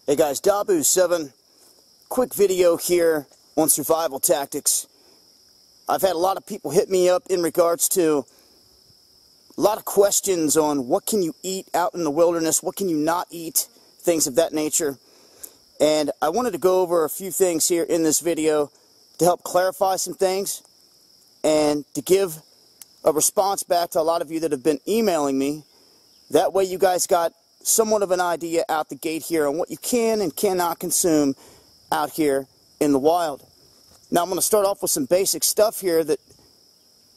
Hey guys, Dahboo7, quick video here on survival tactics. I've had a lot of people hit me up in regards to a lot of questions on what can you eat out in the wilderness, what can you not eat, things of that nature. And I wanted to go over a few things here in this video to help clarify some things and to give a response back to a lot of you that have been emailing me. That way you guys got somewhat of an idea out the gate here on what you can and cannot consume out here in the wild. Now I'm going to start off with some basic stuff here that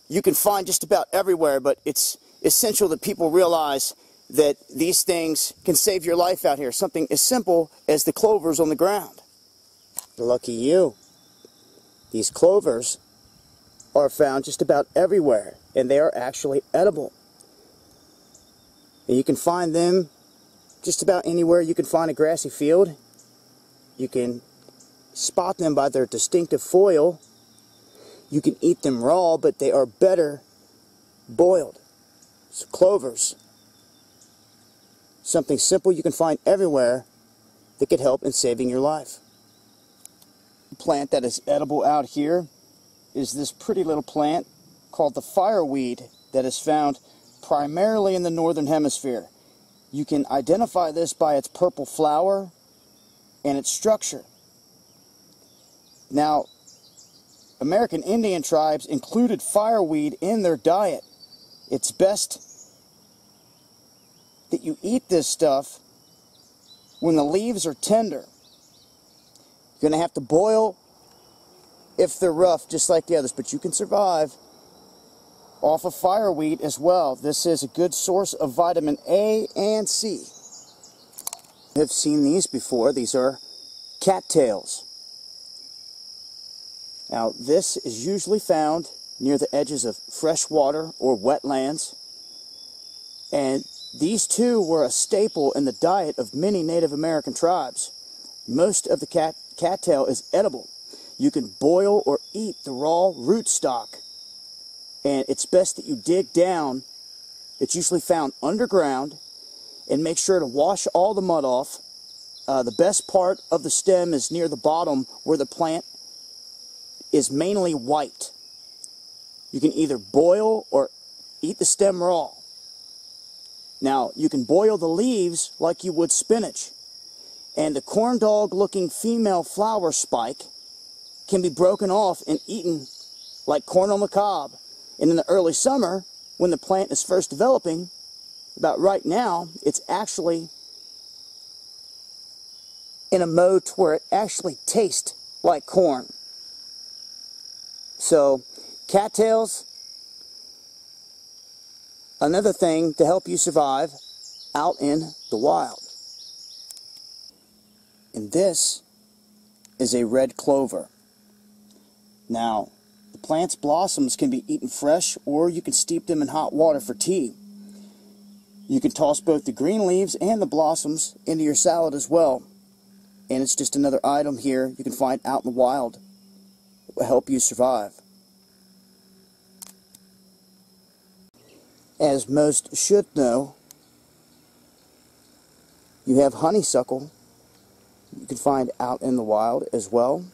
you can find just about everywhere, but it's essential that people realize that these things can save your life out here. Something as simple as the clovers on the ground. Lucky you. These clovers are found just about everywhere, and they are actually edible. And you can find them just about anywhere you can find a grassy field. You can spot them by their distinctive foil. You can eat them raw, but they are better boiled. So clovers, something simple you can find everywhere that could help in saving your life. The plant that is edible out here is this pretty little plant called the fireweed that is found primarily in the northern hemisphere. You can identify this by its purple flower and its structure. Now, American Indian tribes included fireweed in their diet. It's best that you eat this stuff when the leaves are tender. You're going to have to boil if they're rough, just like the others, but you can survive off of fireweed as well. This is a good source of vitamin A and C. I've seen these before. These are cattails. Now, this is usually found near the edges of fresh water or wetlands. And these two were a staple in the diet of many Native American tribes. Most of the cattail is edible. You can boil or eat the raw rootstock. And it's best that you dig down. It's usually found underground, and make sure to wash all the mud off. The best part of the stem is near the bottom where the plant is mainly white. You can either boil or eat the stem raw. Now, you can boil the leaves like you would spinach. And the corn dog looking female flower spike can be broken off and eaten like corn on the cob. And in the early summer, when the plant is first developing, about right now, it's actually in a mode to where it actually tastes like corn. So, cattails, another thing to help you survive out in the wild. And this is a red clover. Now, the plant's blossoms can be eaten fresh, or you can steep them in hot water for tea. You can toss both the green leaves and the blossoms into your salad as well. And it's just another item here you can find out in the wild that will help you survive. As most should know, you have honeysuckle you can find out in the wild as well.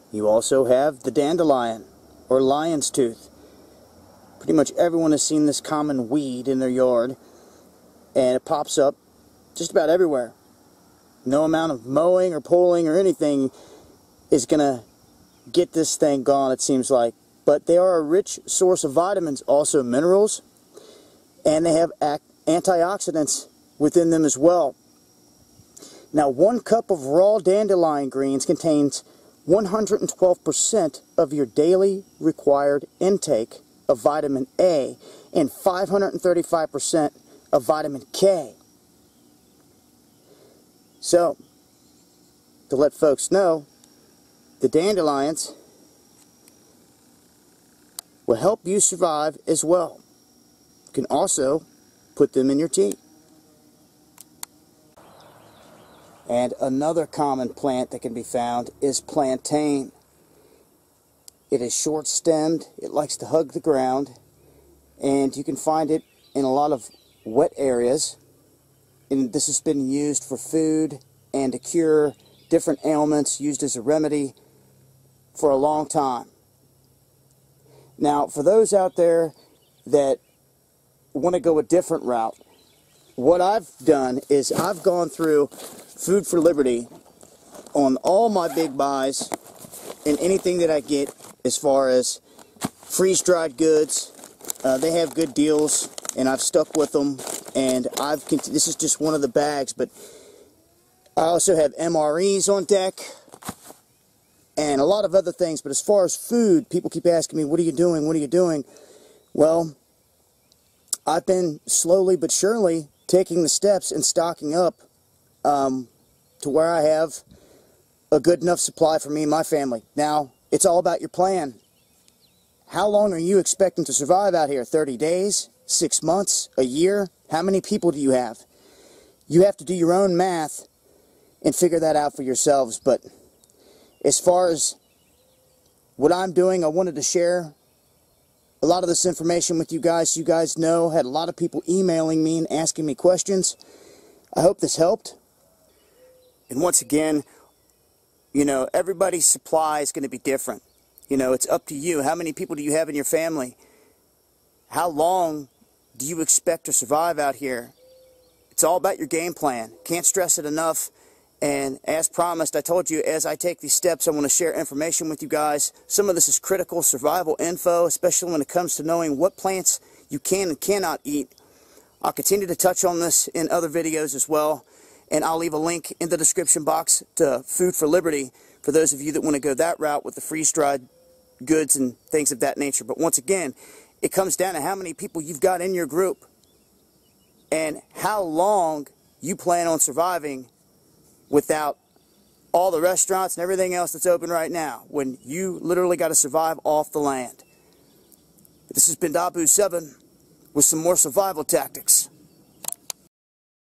You also have the dandelion, or lion's tooth. Pretty much everyone has seen this common weed in their yard, and it pops up just about everywhere. No amount of mowing or pulling or anything is going to get this thing gone, it seems like. But they are a rich source of vitamins, also minerals, and they have antioxidants within them as well. Now, 1 cup of raw dandelion greens contains 112% of your daily required intake of vitamin A and 535% of vitamin K. So, to let folks know, the dandelions will help you survive as well. You can also put them in your tea. And another common plant that can be found is plantain. It is short-stemmed, it likes to hug the ground, and you can find it in a lot of wet areas, and this has been used for food and to cure different ailments, used as a remedy for a long time. Now, for those out there that want to go a different route, what I've done is I've gone through Food for Liberty on all my big buys and anything that I get as far as freeze-dried goods. They have good deals, and I've stuck with them, and this is just one of the bags, but I also have MREs on deck and a lot of other things. But as far as food, people keep asking me, what are you doing? What are you doing? Well, I've been slowly but surely taking the steps and stocking up to where I have a good enough supply for me and my family. Now, it's all about your plan. How long are you expecting to survive out here? 30 days? 6 months? A year? How many people do you have? You have to do your own math and figure that out for yourselves. But as far as what I'm doing, I wanted to share a lot of this information with you guys. You guys know, had a lot of people emailing me and asking me questions. I hope this helped. And once again, you know, everybody's supply is going to be different. You know, it's up to you. How many people do you have in your family? How long do you expect to survive out here? It's all about your game plan. Can't stress it enough. And as promised, I told you, as I take these steps, I want to share information with you guys. Some of this is critical survival info, especially when it comes to knowing what plants you can and cannot eat. I'll continue to touch on this in other videos as well. And I'll leave a link in the description box to Food for Liberty for those of you that want to go that route with the freeze-dried goods and things of that nature. But once again, it comes down to how many people you've got in your group and how long you plan on surviving without all the restaurants and everything else that's open right now, when you literally got to survive off the land. This has been Dahboo7 with some more survival tactics.